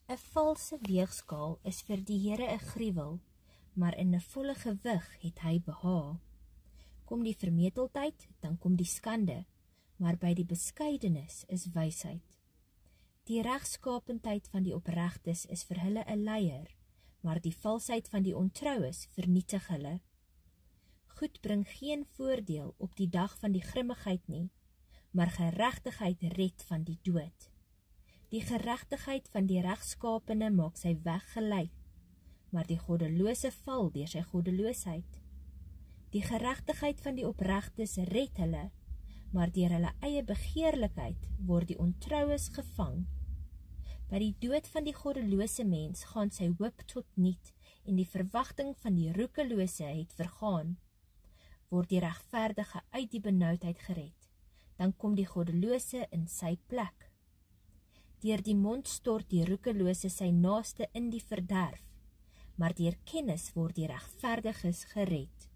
'n valse weegskaal is vir die Here 'n gruwel, maar in 'n volle gewig het hy behaag. Kom die vermeteltheid, dan kom die skande, maar by die beskeidenis is wysheid. Die regskapendheid van die opregtes is vir hulle 'n leier, maar die valsheid van die ontroues vernietig hulle. Goed bring geen voordeel op die dag van die grimmigheid nie, maar geregtigheid red van die dood. Die geregtigheid van die regskapene maak sy weg gelei, maar die goddelose val deur sy goddeloosheid. Die geregtigheid van die opregtes red hulle, maar deur hulle eie begeerlikheid word die ontroues gevang. By die dood van die goddelose mens gaan sy hoop tot niet en die verwagting van die roekelose het vergaan. Word die regverdige uit die benoudheid gered, dan kom die goddelose in sy plek. Deur die mond stort die roekelose sy naaste in die verderf, maar deur kennis word die regverdiges gered.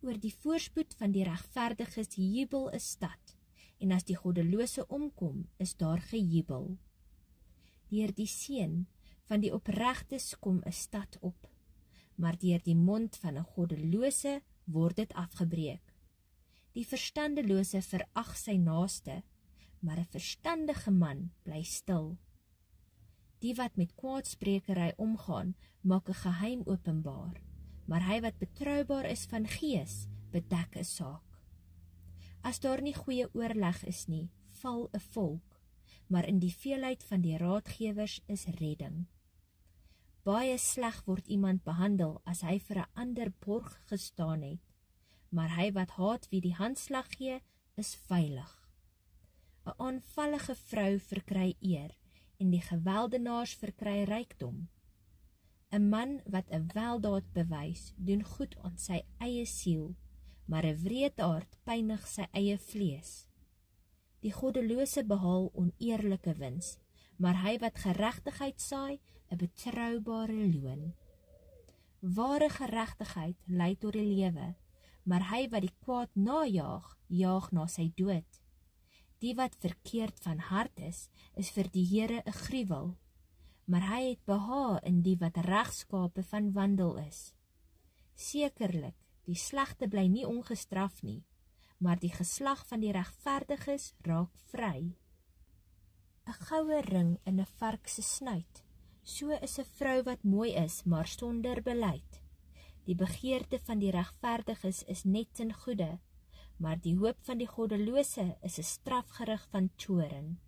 Oor die voorspoed van die regverdiges jubel 'n stad, en as die goddelose omkom, is daar gejubel. Deur die seën van die opregtes kom 'n stad op, maar deur die mond van 'n goddelose word dit afgebreek. Die verstandelose verag sy naaste, maar 'n verstandige man bly stil. Die wat met kwaadsprekery omgaan, maak 'n geheim openbaar, maar hy wat betroubaar is van gees, bedek 'n saak. As daar nie goeie oorleg is nie, val 'n volk, maar in die veelheid van die raadgewers is redding. Baie sleg word iemand behandel as hy vir 'n ander borg gestaan het, maar hy wat haat wie die handslag gee, is veilig. 'n Aanvallige vrou verkry eer, en die geweldenaars verkry rykdom. 'n Man wat 'n weldaad bewys, doen goed aan sy eie siel, maar 'n wreedaard pynig sy eie vlees. Die goddelose behaal oneerlike wins, maar hy wat geregtigheid saai, 'n betroubare loon. Ware geregtigheid lei tot die lewe, maar hy wat die kwaad najaag, jaag na sy dood. Die wat verkeerd van hart is vir die Here 'n gruwel, maar hy het behaag in die wat regskape van wandel is. Sekerlik, die slegte bly nie ongestraf nie, maar die geslag van die regverdiges raak vry. 'n Goue ring in 'n vark se snuit, so is 'n vrou wat mooi is, maar sonder beleid. Die begeerte van die regverdiges is net ten goeie, maar die hoop van die goddelose is 'n strafgerig van toorn.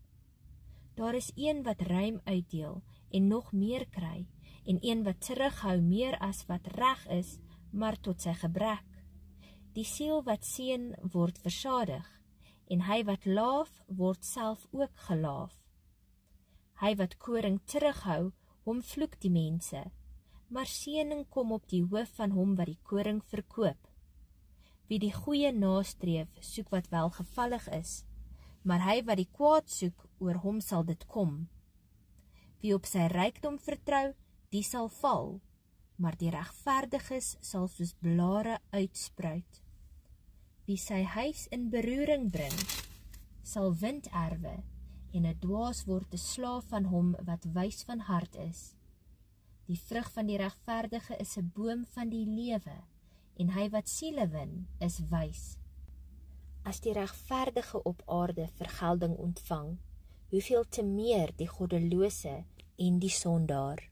Daar is een wat ruim uitdeel en nog meer kry, en een wat terughou meer as wat reg is, maar tot sy gebrek. Die siel wat seën word versadig, en hy wat laaf word self ook gelaaf. Hy wat koring terughou, hom vloek die mense, maar seëning kom op die hoof van hom wat die koring verkoop. Wie die goeie nastreef, soek wat welgevallig is, maar hy wat die kwaad soek, oor hom sal dit kom. Wie op sy rykdom vertrou, die sal val, maar die regverdiges sal soos blare uitspruit. Wie sy huis in beroering bring, sal wind erwe, en 'n dwaas word 'n slaaf van hom wat wys van hart is. Die vrug van die regverdige is 'n boom van die lewe, en hy wat siele win, is wys. As die regverdige op aarde vergelding ontvang, hoeveel te meer die goddelose en die sondaar.